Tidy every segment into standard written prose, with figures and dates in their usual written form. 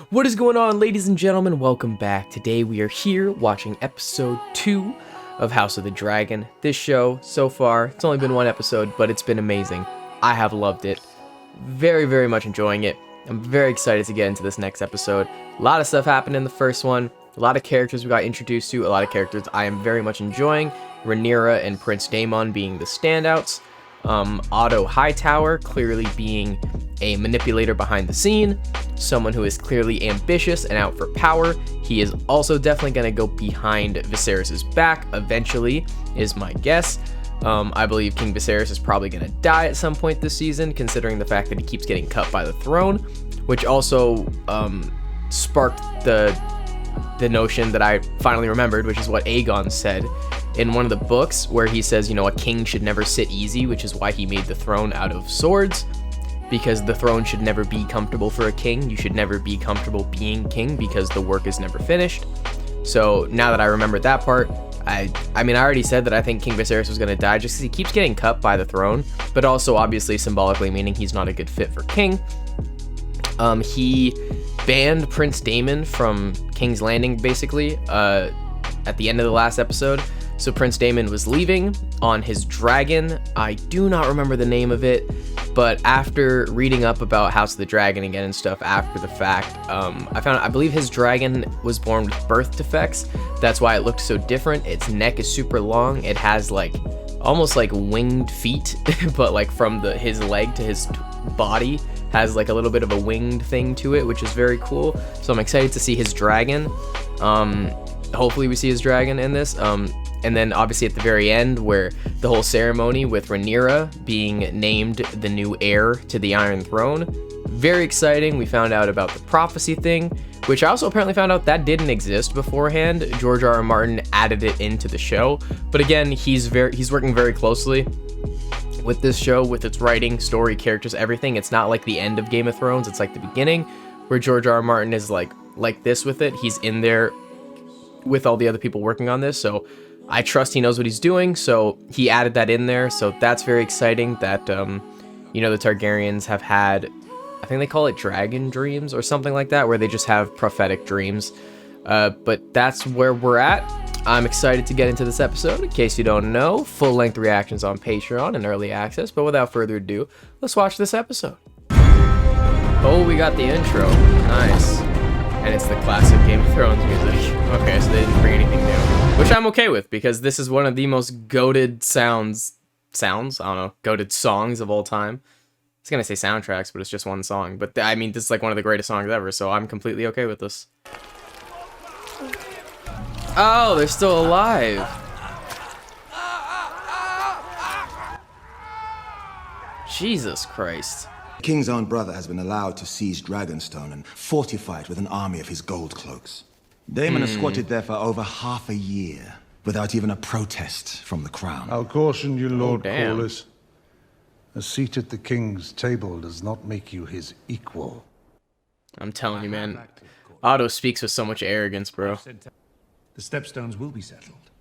What is going on, ladies and gentlemen? Welcome back. Today we are here watching episode 2 of House of the Dragon. This show, so far, it's only been one episode, but it's been amazing. I have loved it. Very, very much enjoying it. I'm very excited to get into this next episode. A lot of stuff happened in the first one. A lot of characters we got introduced to. A lot of characters I am very much enjoying. Rhaenyra and Prince Daemon being the standouts. Otto Hightower clearly being a manipulator behind the scene, someone who is clearly ambitious and out for power. He is also definitely going to go behind Viserys' back eventually, is my guess. I believe King Viserys is probably going to die at some point this season, considering the fact that he keeps getting cut by the throne, which also sparked the notion that I finally remembered, which is what Aegon said in one of the books, where he says, you know, a king should never sit easy, which is why he made the throne out of swords, because the throne should never be comfortable for a king. You should never be comfortable being king because the work is never finished. So now that I remembered that part, I mean, I already said that I think King Viserys was going to die just because he keeps getting cut by the throne, but also obviously symbolically meaning he's not a good fit for king. He banned Prince Daemon from King's Landing, basically, at the end of the last episode. So Prince Daemon was leaving on his dragon. I do not remember the name of it, but after reading up about House of the Dragon again and stuff after the fact, I believe his dragon was born with birth defects. That's why it looked so different. Its neck is super long. It has like almost like winged feet, but like from his leg to his body has like a little bit of a winged thing to it, which is very cool. So I'm excited to see his dragon. Hopefully we see his dragon in this. And then obviously at the very end, where the whole ceremony with Rhaenyra being named the new heir to the Iron Throne. Very exciting. We found out about the prophecy thing, which I also apparently found out that didn't exist beforehand. George R.R. Martin added it into the show. But again, he's working very closely with this show, with its writing, story, characters, everything. It's not like the end of Game of Thrones. It's like the beginning, where George R.R. Martin is like this with it. He's in there with all the other people working on this. So I trust he knows what he's doing, so he added that in there. So that's very exciting that, you know, the Targaryens have had, I think they call it dragon dreams or something like that, where they just have prophetic dreams. But that's where we're at. I'm excited to get into this episode. In case you don't know, full-length reactions on Patreon and early access. But without further ado, let's watch this episode. Oh, we got the intro. Nice. And it's the classic Game of Thrones music. Okay, so they didn't bring anything new, which I'm okay with, because this is one of the most goated goated songs of all time. I was gonna say soundtracks, but it's just one song. But I mean, this is like one of the greatest songs ever, so I'm completely okay with this. Oh, they're still alive. Jesus Christ. The king's own brother has been allowed to seize Dragonstone and fortify it with an army of his gold cloaks. Daemon has squatted there for over half a year, without even a protest from the crown. I'll caution you, Lord damn. Corlys. A seat at the king's table does not make you his equal. I'm telling you, man. Otto speaks with so much arrogance, bro. The stepstones will be settled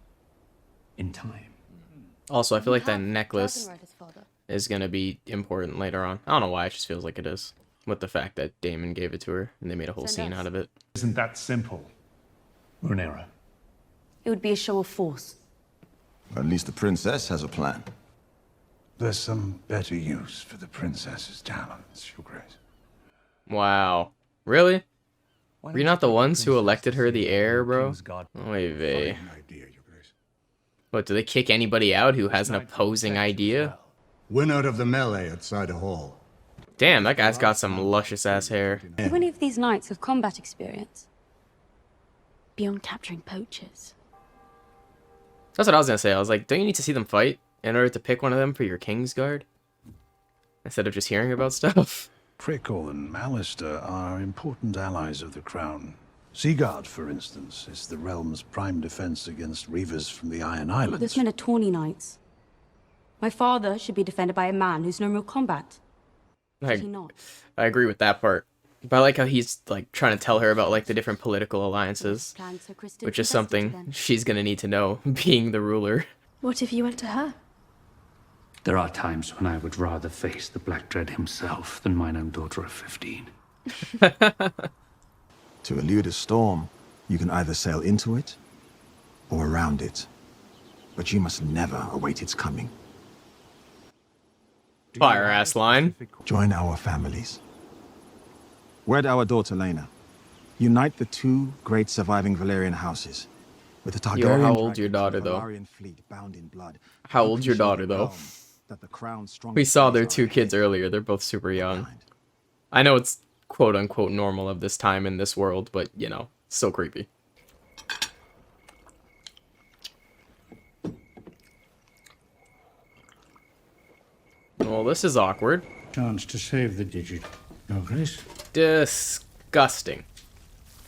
in time. Also, I feel like that necklace is gonna be important later on. I don't know why, it just feels like it is. With the fact that Daemon gave it to her, and they made a whole scene out of it. Isn't that simple, Rhaenyra? It would be a show of force. At least the princess has a plan. There's some better use for the princess's talents, Your Grace. Wow. Really? Were you not the ones who elected her the heir, bro? Oy vey. What, do they kick anybody out who has an opposing idea? Win out of the melee at Cider Hall. Damn, that guy's got some luscious ass hair. Do any of these knights have combat experience? Beyond capturing poachers. That's what I was gonna say. I was like, don't you need to see them fight in order to pick one of them for your Kingsguard? Instead of just hearing about stuff. Prickle and Mallister are important allies of the crown. Seaguard, for instance, is the realm's prime defense against reavers from the Iron Islands. Those men are tawny knights. My father should be defended by a man who's known real combat. Should he not? I agree with that part. But I like how he's like trying to tell her about like the different political alliances, which is something she's gonna need to know, being the ruler. What if you went to her? There are times when I would rather face the Black Dread himself than mine own daughter of 15. To elude a storm, you can either sail into it or around it. But you must never await its coming. Fire ass line. Join our families. Wed our daughter Lena. Unite the two great surviving Valerian houses. With the Targaryen Yo, how old's your dragons daughter, and the though? Valerian fleet bound in blood, How you old's can your show daughter, the though? realm that the crown's strongest We saw their days are two ahead. kids earlier. They're both super young. I know it's quote unquote normal of this time in this world, but you know, still creepy. Well, this is awkward. Chance to save the digit, Your Grace. Disgusting.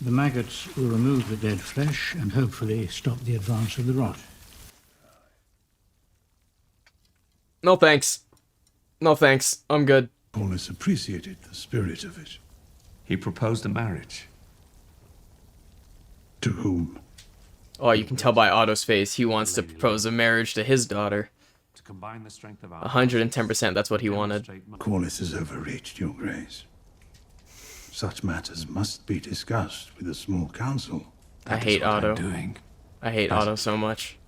The maggots will remove the dead flesh and hopefully stop the advance of the rot. No thanks. No thanks. I'm good. Paulus appreciated the spirit of it. He proposed a marriage. To whom? Oh, you can tell by Otto's face. He wants to propose a marriage to his daughter. To combine the strength of our 110%. That's what he wanted. Corlys is overreached, Your Grace. Such matters must be discussed with a small council. I hate Otto. Doing. I hate Otto so much.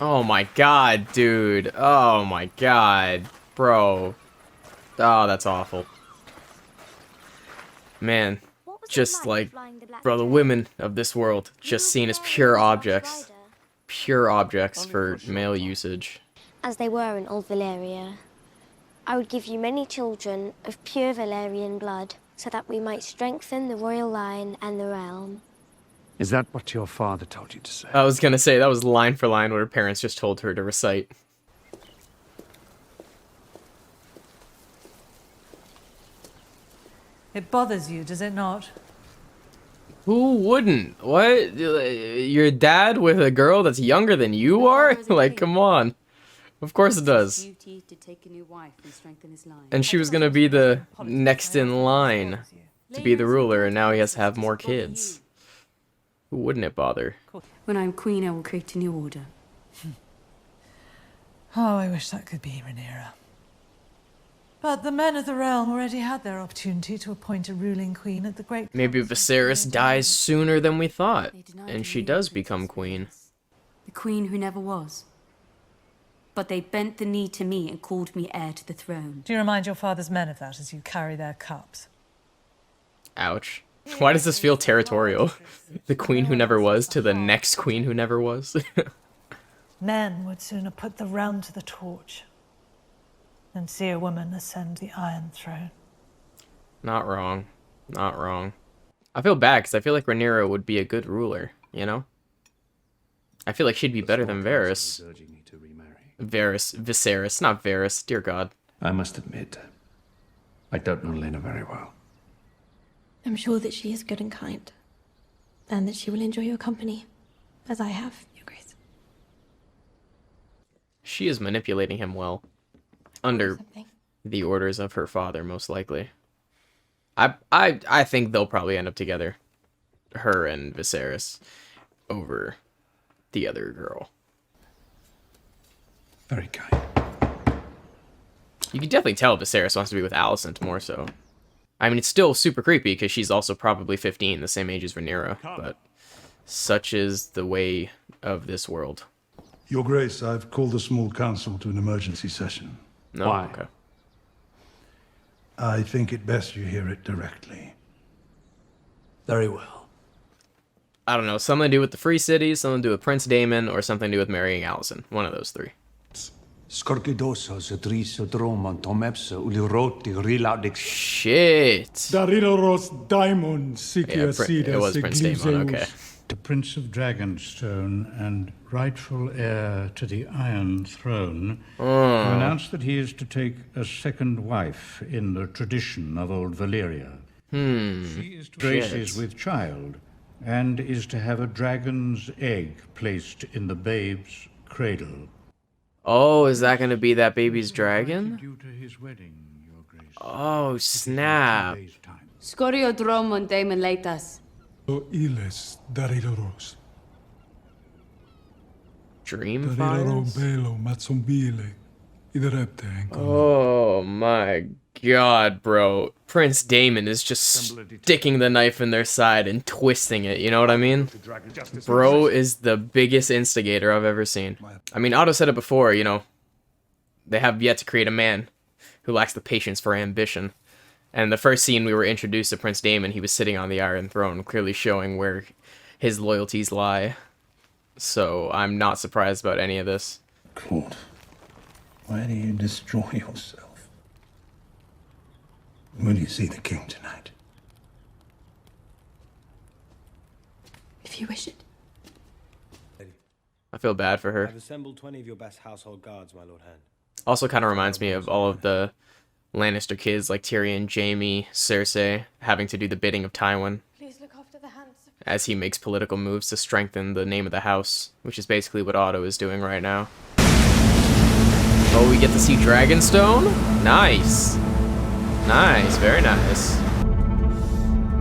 Oh my god, dude. Oh my god. Bro. Oh, that's awful. Man, just like, bro, the women of this world just seen as pure objects. Pure objects for male usage. As they were in Old Valyria. I would give you many children of pure Valerian blood, so that we might strengthen the royal line and the realm. Is that what your father told you to say? I was gonna say, that was line for line what her parents just told her to recite. It bothers you, does it not? Who wouldn't? What? Your dad with a girl that's younger than you are? Like, come on. Of course it does. And she was gonna be the next in line to be the ruler, and now he has to have more kids. Who wouldn't it bother? When I'm queen, I will create a new order. Oh, I wish that could be Rhaenyra. But the men of the realm already had their opportunity to appoint a ruling queen at the Great Maybe Council. Viserys dies sooner than we thought, and she does become queen. The queen who never was. But they bent the knee to me and called me heir to the throne. Do you remind your father's men of that as you carry their cups? Ouch. Why does this feel territorial? The queen who never was to the next queen who never was? Men would sooner put the realm to the torch than see a woman ascend the Iron Throne. Not wrong. Not wrong. I feel bad because I feel like Rhaenyra would be a good ruler, you know? I feel like she'd be better than Varys. Viserys, not Varys, dear God. I must admit, I don't know Lena very well. I'm sure that she is good and kind, and that she will enjoy your company, as I have, Your Grace. She is manipulating him well. Under the orders of her father, most likely. I think they'll probably end up together. Her and Viserys. Over the other girl. Very kind. You can definitely tell Viserys wants to be with Alicent more so. I mean, it's still super creepy because she's also probably 15, the same age as Rhaenyra, but such is the way of this world. Your Grace, I've called a small council to an emergency session. No? Why? Okay. I think it best you hear it directly. Very well. I don't know, something to do with the Free Cities, something to do with Prince Daemon, or something to do with marrying Alicent. One of those three. Shit! Daridoros Daimon Yeah, it was Prince Daemon, okay. The Prince of Dragonstone and rightful heir to the Iron Throne, to announce that he is to take a second wife in the tradition of Old Valyria. She is to graces with child, and is to have a dragon's egg placed in the babe's cradle. Oh, is that gonna be that baby's dragon? Due to his wedding, Your Grace. Oh, snap. Today's time. Scorio dromon Daemon leitas. Iles Daridoros. Dream Daridoro files? Belo Matsombile. Iderepte Enko. Oh my god, bro. Prince Daemon is just sticking the knife in their side and twisting it, you know what I mean? Bro is the biggest instigator I've ever seen. I mean, Otto said it before, you know, they have yet to create a man who lacks the patience for ambition. And the first scene we were introduced to Prince Daemon, he was sitting on the Iron Throne, clearly showing where his loyalties lie. So I'm not surprised about any of this. Claude, why do you destroy yourself? Will you see the king tonight? If you wish it. I feel bad for her. I've assembled 20 of your best household guards, my Lord Hand. Also kind of reminds me of all of the Lannister kids like Tyrion, Jaime, Cersei, having to do the bidding of Tywin. Please look after the hands. As he makes political moves to strengthen the name of the house, which is basically what Otto is doing right now. Oh, we get to see Dragonstone? Nice. Nice, very nice.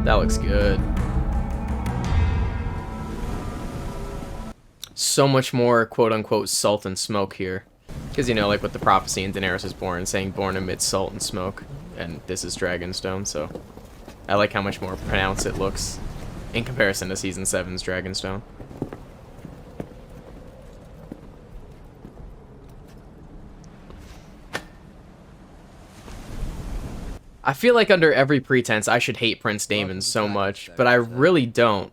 That looks good. So much more quote-unquote salt and smoke here. Because, you know, like with the prophecy in Daenerys is Born, saying born amidst salt and smoke. And this is Dragonstone, so I like how much more pronounced it looks in comparison to Season 7's Dragonstone. I feel like under every pretense I should hate Prince Daemon so much, but I really don't.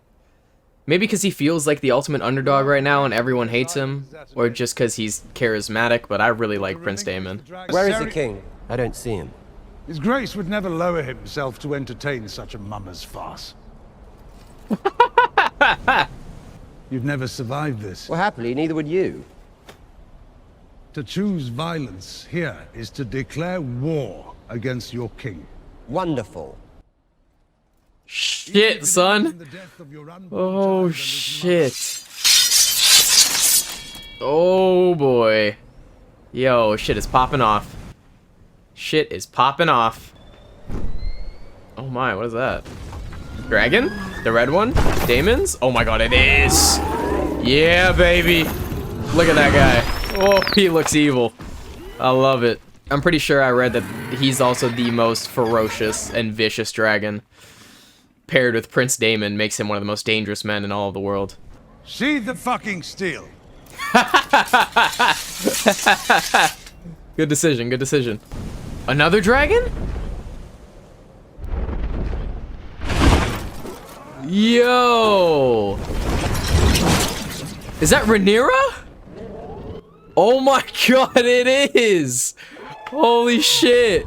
Maybe because he feels like the ultimate underdog right now and everyone hates him, or just because he's charismatic, but I really like Prince Daemon. Where is the king? I don't see him. His Grace would never lower himself to entertain such a mummer's farce. You'd never survive this. Well, happily, neither would you. To choose violence here is to declare war against your king. Wonderful. Shit, son. Oh, shit. Oh, boy. Yo, shit is popping off. Shit is popping off. Oh my, what is that? Dragon? The red one? Daemon's? Oh my god, it is! Yeah, baby! Look at that guy. Oh, he looks evil. I love it. I'm pretty sure I read that he's also the most ferocious and vicious dragon. Paired with Prince Daemon makes him one of the most dangerous men in all of the world. Sheathe the fucking steel! Good decision, good decision. Another dragon? Yo! Is that Rhaenyra? Oh my god, it is! Holy shit!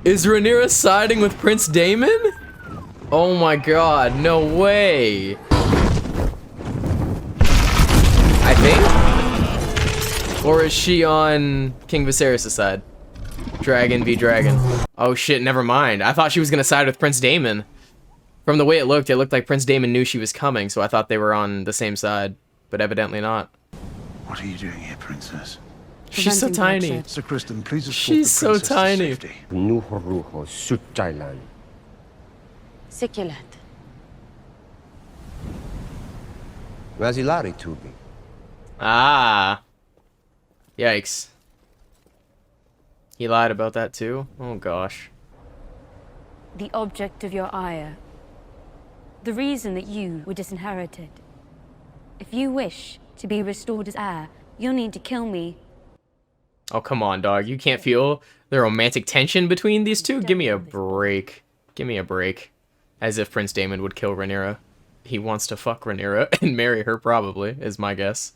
Is Rhaenyra siding with Prince Daemon? Oh my god, no way! I think? Or is she on King Viserys' side? Dragon v Dragon. Oh shit, never mind. I thought she was gonna side with Prince Daemon. From the way it looked like Prince Daemon knew she was coming, so I thought they were on the same side. But evidently not. What are you doing here, princess? She's so tiny. Sir Kristen, please escort She's the so princess to tiny. safety. Nuhuruho Sutjailan. Sikilat. Razilari Tubi. Ah. Yikes. He lied about that too? Oh gosh. The object of your ire. The reason that you were disinherited. If you wish to be restored as heir, you'll need to kill me. Oh, come on, dog. You can't feel the romantic tension between these two? Give me a break. Give me a break. As if Prince Daemon would kill Rhaenyra. He wants to fuck Rhaenyra and marry her, probably, is my guess.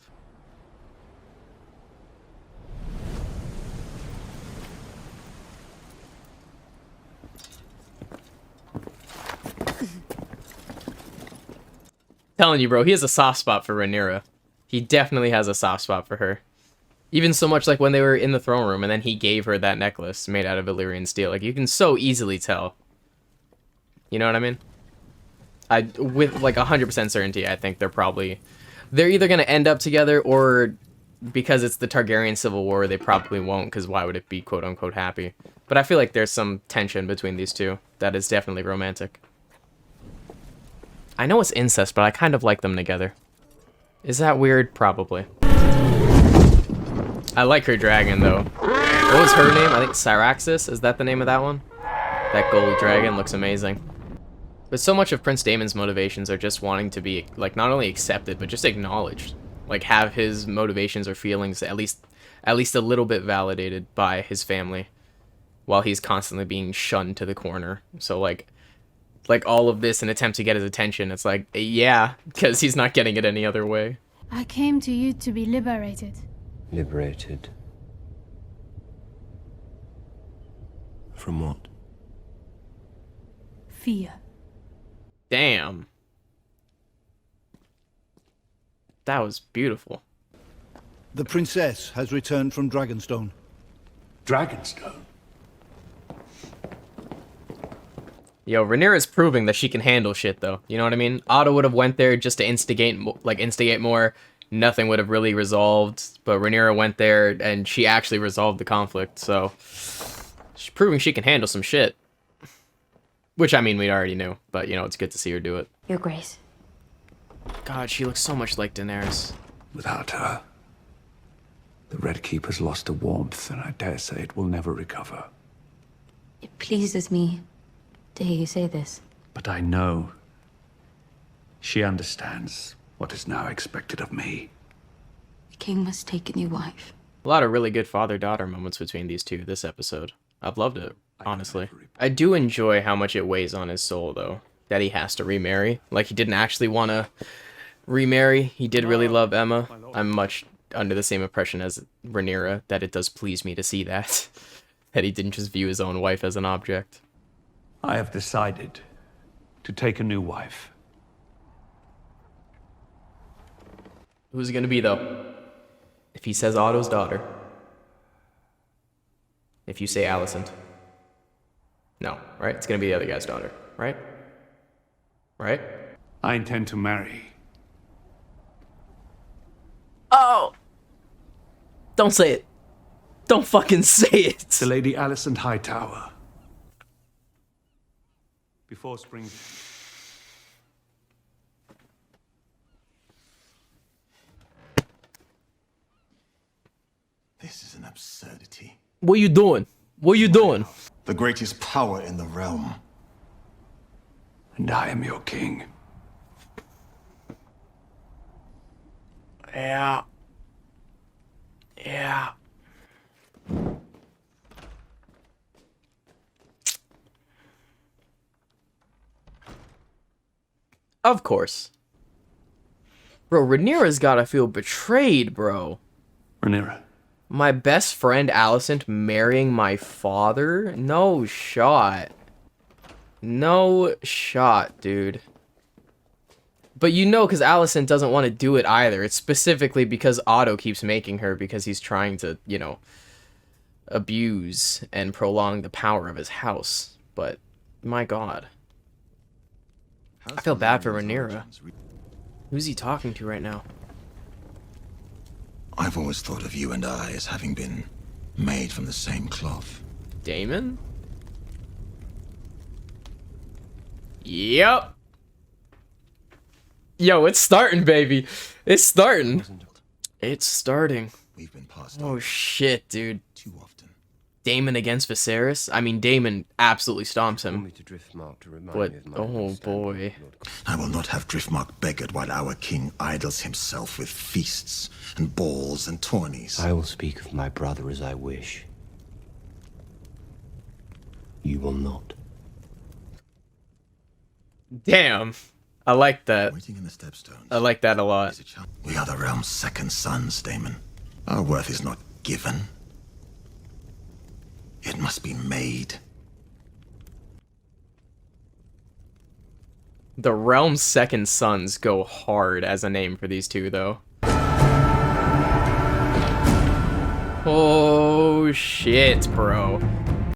Telling you, bro, he has a soft spot for Rhaenyra. He definitely has a soft spot for her. Even so much like when they were in the throne room and then he gave her that necklace made out of Valyrian steel. Like, you can so easily tell. You know what I mean? With like 100% certainty, I think they're either going to end up together, or because it's the Targaryen Civil War, they probably won't, because why would it be quote-unquote happy? But I feel like there's some tension between these two that is definitely romantic. I know it's incest, but I kind of like them together. Is that weird? Probably. I like her dragon, though. What was her name? I think Syraxis. Is that the name of that one? That gold dragon looks amazing. But so much of Prince Daemon's motivations are just wanting to be, like, not only accepted, but just acknowledged. Like, have his motivations or feelings at least a little bit validated by his family, while he's constantly being shunned to the corner. So, like all of this in attempt to get his attention, it's like, yeah, because he's not getting it any other way. I came to you to be liberated. Liberated. From what? Fear. Damn. That was beautiful. The princess has returned from Dragonstone. Dragonstone? Yo, Rhaenyra's proving that she can handle shit, though. You know what I mean? Otto would have went there just to instigate more. Nothing would have really resolved. But Rhaenyra went there, and she actually resolved the conflict. So, she's proving she can handle some shit. Which, I mean, we already knew. But, you know, it's good to see her do it. Your Grace. God, she looks so much like Daenerys. Without her, the Red Keeper's lost a warmth, and I dare say it will never recover. It pleases me to hear you say this. But I know she understands what is now expected of me. The king must take a new wife. A lot of really good father-daughter moments between these two this episode. I've loved it, honestly. I do enjoy how much it weighs on his soul, though, that he has to remarry. Like, he didn't actually want to remarry. He did really love Emma. I'm much under the same impression as Rhaenyra, that it does please me to see that. That he didn't just view his own wife as an object. I have decided to take a new wife. Who's it gonna be, though? If he says Otto's daughter. If you say Alicent. No, right? It's gonna be the other guy's daughter, right? Right? I intend to marry. Oh! Don't say it. Don't fucking say it. The Lady Alicent Hightower. Before spring. This is an absurdity. What you doing? What you doing? The greatest power in the realm. And I am your king. Yeah. Yeah. Of course. Bro, Rhaenyra's gotta feel betrayed, bro. Rhaenyra. My best friend Alicent marrying my father? No shot. No shot, dude. But you know, because Alicent doesn't want to do it either. It's specifically because Otto keeps making her, because he's trying to, you know, abuse and prolong the power of his house. But, my god. I feel bad for Rhaenyra. Who's he talking to right now? I've always thought of you and I as having been made from the same cloth. Daemon? Yep. Yo, it's starting, baby. It's starting. It's starting. We've been passed Oh shit, dude. too often. Daemon against Viserys? I mean, Daemon absolutely stomps him. But, oh boy. I will not have Driftmark beggared while our king idles himself with feasts and balls and tourneys. I will speak of my brother as I wish. You will not. Damn. I like that. Waiting in the stepstones. I like that a lot. We are the realm's second sons, Daemon. Our worth is not given. It must be made. The Realm's Second Sons go hard as a name for these two, though. Oh, shit, bro.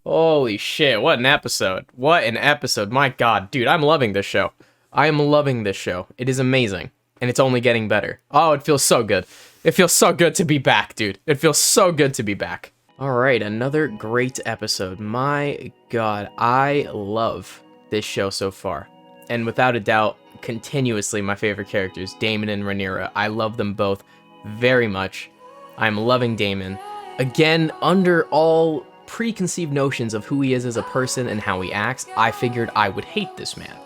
Holy shit, what an episode. What an episode. My god, dude, I'm loving this show. I am loving this show. It is amazing. And it's only getting better. Oh, it feels so good. It feels so good to be back, dude. It feels so good to be back. Alright, another great episode. My god, I love this show so far. And without a doubt, continuously my favorite characters, Daemon and Rhaenyra. I love them both very much. I'm loving Daemon. again, under all preconceived notions of who he is as a person and how he acts, I figured I would hate this man.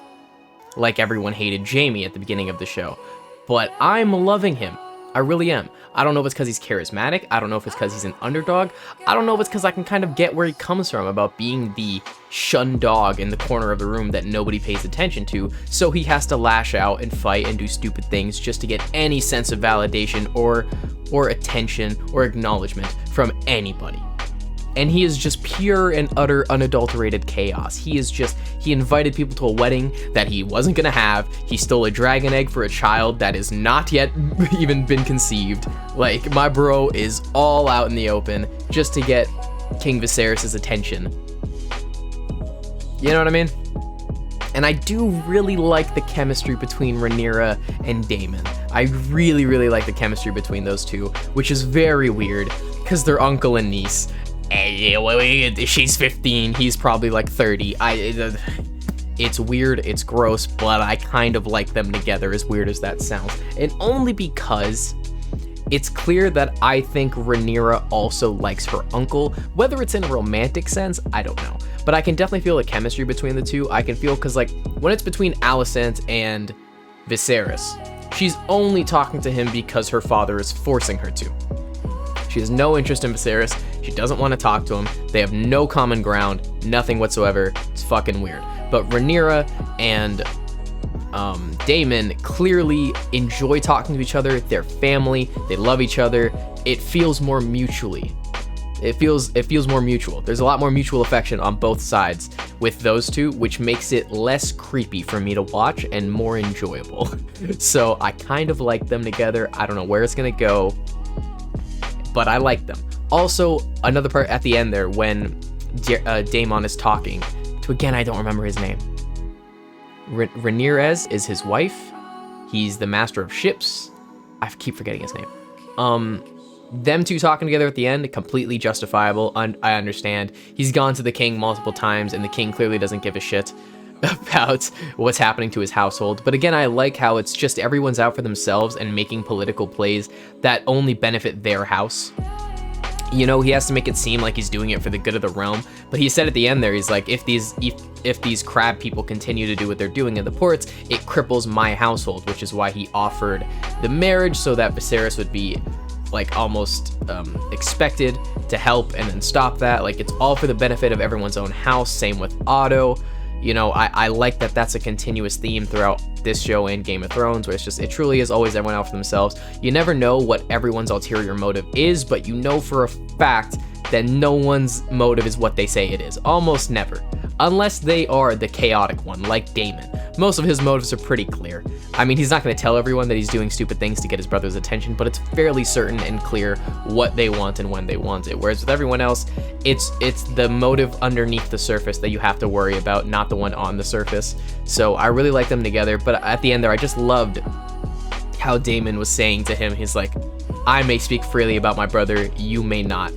Like everyone hated Jaime at the beginning of the show. But I'm loving him. I really am. I don't know if it's because he's charismatic. I don't know if it's because he's an underdog. I don't know if it's because I can kind of get where he comes from about being the shunned dog in the corner of the room that nobody pays attention to, so he has to lash out and fight and do stupid things just to get any sense of validation or attention or acknowledgement from anybody. And he is just pure and utter unadulterated chaos. He invited people to a wedding that he wasn't gonna have. He stole a dragon egg for a child that is not yet even been conceived. Like, my bro is all out in the open just to get King Viserys' attention. You know what I mean? And I do really like the chemistry between Rhaenyra and Daemon. I really, really like the chemistry between those two, which is very weird, because they're uncle and niece. She's 15, he's probably like 30. It's weird, it's gross, but I kind of like them together, as weird as that sounds. And only because it's clear that I think Rhaenyra also likes her uncle. Whether it's in a romantic sense, I don't know. But I can definitely feel the chemistry between the two. I can feel, because like, when it's between Alicent and Viserys, she's only talking to him because her father is forcing her to. She has no interest in Viserys. She doesn't want to talk to him. They have no common ground, nothing whatsoever. It's fucking weird. But Rhaenyra and Daemon clearly enjoy talking to each other. They're family. They love each other. It feels more mutually. It feels more mutual. There's a lot more mutual affection on both sides with those two, which makes it less creepy for me to watch and more enjoyable. So I kind of like them together. I don't know where it's gonna go, but I like them. Also, another part at the end there when Daemon is talking to, again, I don't remember his name. Rhaenyra is his wife. He's the master of ships. I keep forgetting his name. Them two talking together at the end, completely justifiable. I understand. He's gone to the king multiple times, and the king clearly doesn't give a shit about what's happening to his household. But again, I like how it's just everyone's out for themselves and making political plays that only benefit their house. You know, he has to make it seem like he's doing it for the good of the realm. But he said at the end there, he's like, if these crab people continue to do what they're doing in the ports, it cripples my household, which is why he offered the marriage, so that Viserys would be like almost expected to help and then stop that. Like, it's all for the benefit of everyone's own house. Same with Otto. You know, I like that that's a continuous theme throughout this show and Game of Thrones, where it's just, it truly is always everyone out for themselves. You never know what everyone's ulterior motive is, but you know for a fact that no one's motive is what they say it is. Almost never. Unless they are the chaotic one, like Daemon. Most of his motives are pretty clear. I mean, he's not going to tell everyone that he's doing stupid things to get his brother's attention, but it's fairly certain and clear what they want and when they want it. Whereas with everyone else, it's the motive underneath the surface that you have to worry about, not the one on the surface. So I really like them together, but at the end there, I just loved how Daemon was saying to him, he's like, I may speak freely about my brother, you may not.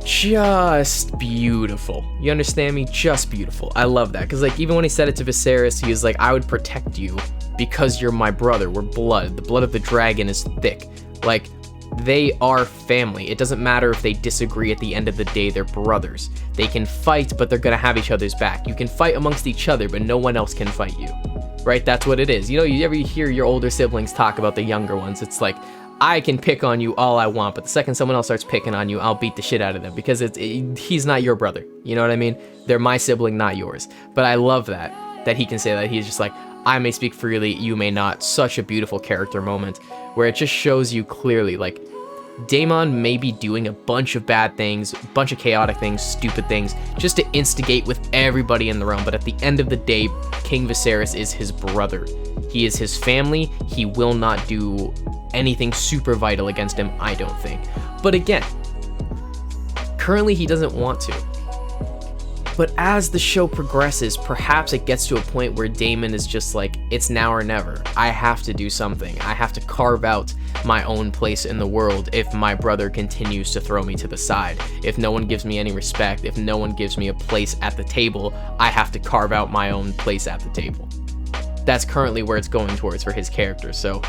Just beautiful. You understand me? Just beautiful. I love that, because like, even when he said it to Viserys, he was like, I would protect you because you're my brother. We're blood. The blood of the dragon is thick. Like, they are family. It doesn't matter if they disagree. At the end of the day, they're brothers. They can fight, but they're gonna have each other's back. You can fight amongst each other, but no one else can fight you. Right? That's what it is. You know, you ever hear your older siblings talk about the younger ones, it's like, I can pick on you all I want, but the second someone else starts picking on you, I'll beat the shit out of them, because he's not your brother. You know what I mean? They're my sibling, not yours. But I love that he can say that. He's just like, I may speak freely, you may not. Such a beautiful character moment where it just shows you clearly, like, Daemon may be doing a bunch of bad things, a bunch of chaotic things, stupid things, just to instigate with everybody in the realm. But at the end of the day, King Viserys is his brother. He is his family. He will not do anything super vital against him, I don't think. But again, currently he doesn't want to. But as the show progresses, perhaps it gets to a point where Daemon is just like, it's now or never. I have to do something. I have to carve out my own place in the world if my brother continues to throw me to the side. If no one gives me any respect, if no one gives me a place at the table, I have to carve out my own place at the table. That's currently where it's going towards for his character, so...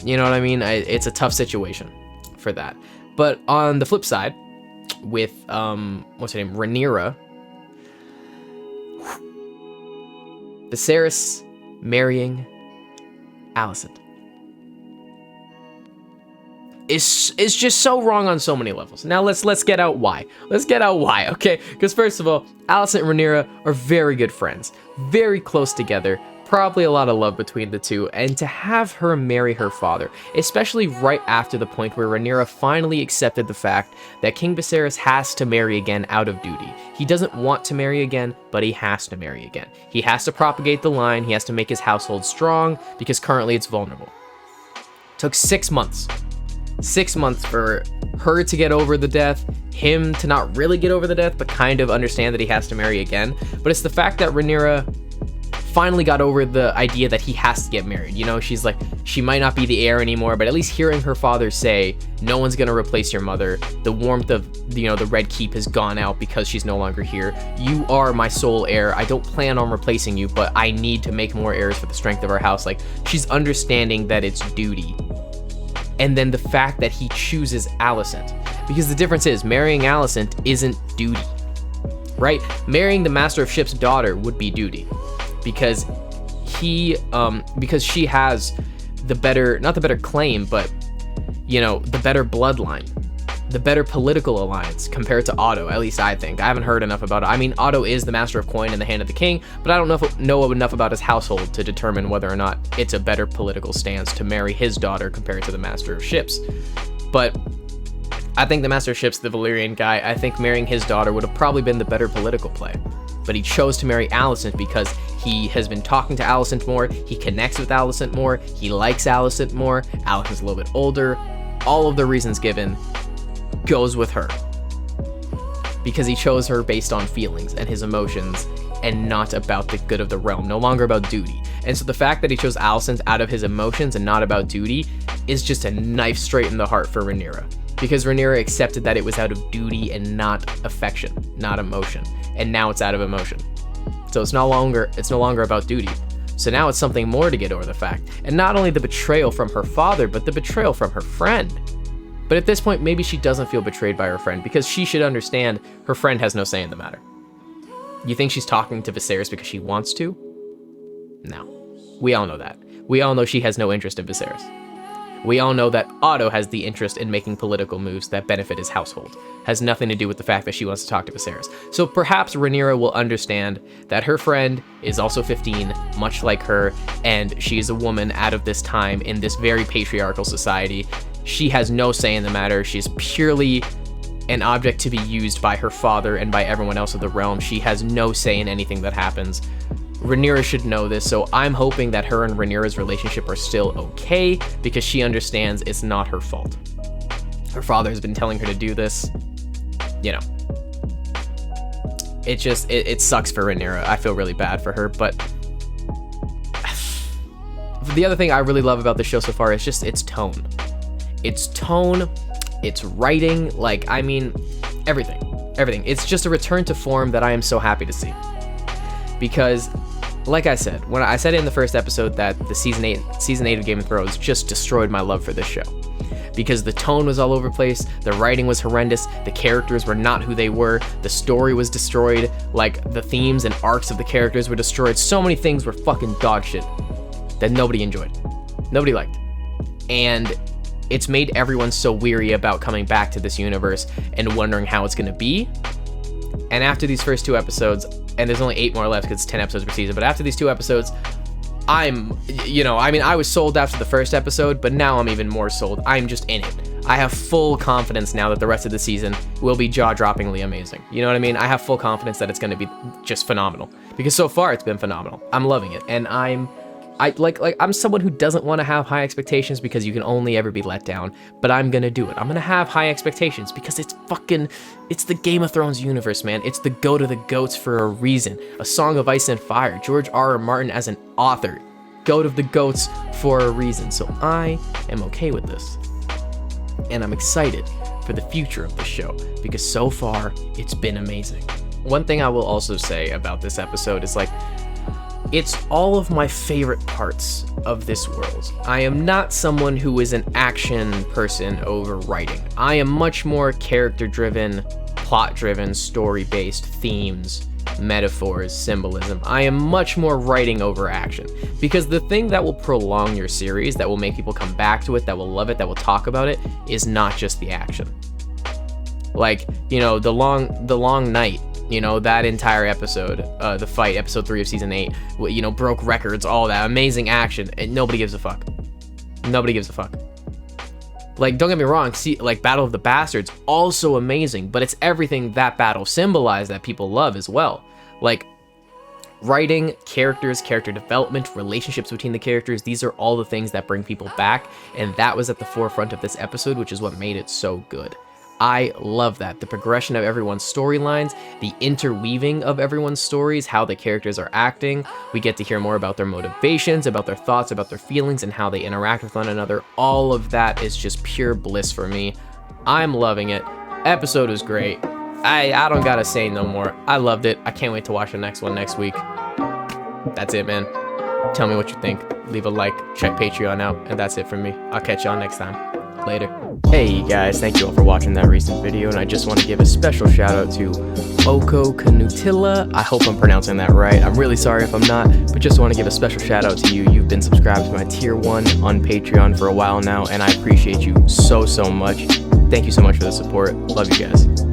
you know what I mean? It's a tough situation. for that. But on the flip side, with what's her name, Rhaenyra, Viserys marrying Alicent is just so wrong on so many levels. Now let's get out why. Okay? Because first of all, Alicent and Rhaenyra are very good friends, very close together, probably a lot of love between the two, and to have her marry her father, especially right after the point where Rhaenyra finally accepted the fact that King Viserys has to marry again out of duty. He doesn't want to marry again, but he has to marry again. He has to propagate the line, he has to make his household strong, because currently it's vulnerable. Took 6 months. 6 months for her to get over the death, him to not really get over the death, but kind of understand that he has to marry again. But it's the fact that Rhaenyra finally got over the idea that he has to get married. You know, she's like, she might not be the heir anymore, but at least hearing her father say, no one's gonna replace your mother, the warmth of, you know, the Red Keep has gone out because she's no longer here. You are my sole heir. I don't plan on replacing you, but I need to make more heirs for the strength of our house. Like, she's understanding that it's duty. And then the fact that he chooses Alicent, because the difference is marrying Alicent isn't duty, right? Marrying the Master of Ships' daughter would be duty, because because she has the better, not the better claim, but, you know, the better bloodline, the better political alliance compared to Otto, at least I think. I haven't heard enough about it. I mean, Otto is the Master of Coin in the hand of the king, but I don't know enough about his household to determine whether or not it's a better political stance to marry his daughter compared to the Master of Ships. But I think the Master of Ships, the Valyrian guy, I think marrying his daughter would have probably been the better political play. But he chose to marry Alicent because he has been talking to Alicent more, he connects with Alicent more, he likes Alicent more, Alicent's a little bit older. All of the reasons given goes with her, because he chose her based on feelings and his emotions and not about the good of the realm, no longer about duty. And so the fact that he chose Alicent out of his emotions and not about duty is just a knife straight in the heart for Rhaenyra, because Rhaenyra accepted that it was out of duty and not affection, not emotion, and now it's out of emotion. So it's no longer about duty. So now it's something more to get over the fact, and not only the betrayal from her father, but the betrayal from her friend. But at this point, maybe she doesn't feel betrayed by her friend, because she should understand her friend has no say in the matter. You think she's talking to Viserys because she wants to? No. We all know that. We all know she has no interest in Viserys. We all know that Otto has the interest in making political moves that benefit his household. Has nothing to do with the fact that she wants to talk to Viserys. So perhaps Rhaenyra will understand that her friend is also 15, much like her, and she is a woman out of this time in this very patriarchal society. She has no say in the matter. She's purely an object to be used by her father and by everyone else of the realm. She has no say in anything that happens. Rhaenyra should know this, so I'm hoping that her and Rhaenyra's relationship are still okay, because she understands it's not her fault. Her father has been telling her to do this. You know. It sucks for Rhaenyra. I feel really bad for her, but the other thing I really love about the show so far is just its tone. Its tone, its writing, like, I mean, everything. It's just a return to form that I am so happy to see. Because, like I said, when I said in the first episode that the season 8 of Game of Thrones just destroyed my love for this show. Because the tone was all over the place, the writing was horrendous, the characters were not who they were, the story was destroyed, like, the themes and arcs of the characters were destroyed. So many things were fucking dog shit that nobody enjoyed. Nobody liked. And it's made everyone so weary about coming back to this universe and wondering how it's going to be. And after these first 2 episodes, and there's only 8 more left because it's 10 episodes per season, but after these 2 episodes, I was sold after the first episode, but now I'm even more sold. I'm just in it. I have full confidence now that the rest of the season will be jaw-droppingly amazing. You know what I mean? I have full confidence that it's going to be just phenomenal, because so far it's been phenomenal. I'm loving it, and I'm someone who doesn't want to have high expectations because you can only ever be let down, but I'm gonna do it. I'm gonna have high expectations because it's the Game of Thrones universe, man. It's the goat of the goats for a reason. A Song of Ice and Fire, George R.R. Martin as an author, goat of the goats for a reason. So I am okay with this, and I'm excited for the future of the show, because so far it's been amazing. One thing I will also say about this episode is, like, It's all of my favorite parts of this world. I am not someone who is an action person over writing. I am much more character-driven, plot-driven, story-based, themes, metaphors, symbolism. I am much more writing over action, because the thing that will prolong your series, that will make people come back to it, that will love it, that will talk about it, is not just the action. Like, you know, the long night, you know, that entire episode, the fight, episode 3 of season 8, you know, broke records, all that amazing action, and nobody gives a fuck. Nobody gives a fuck. Like, don't get me wrong, see, like, Battle of the Bastards, also amazing, but it's everything that battle symbolized that people love as well. Like, writing, characters, character development, relationships between the characters, these are all the things that bring people back, and that was at the forefront of this episode, which is what made it so good. I love that. The progression of everyone's storylines, the interweaving of everyone's stories, how the characters are acting. We get to hear more about their motivations, about their thoughts, about their feelings, and how they interact with one another. All of that is just pure bliss for me. I'm loving it. Episode was great. I don't gotta say no more. I loved it. I can't wait to watch the next one next week. That's it, man. Tell me what you think. Leave a like, check Patreon out, and that's it from me. I'll catch y'all next time. Later. Hey guys, thank you all for watching that recent video, and I just want to give a special shout out to Oko Canutilla. I hope I'm pronouncing that right. I'm really sorry if I'm not, but just want to give a special shout out to you. You've been subscribed to my tier 1 on Patreon for a while now, and I appreciate you so much. Thank you so much for the support. Love you guys.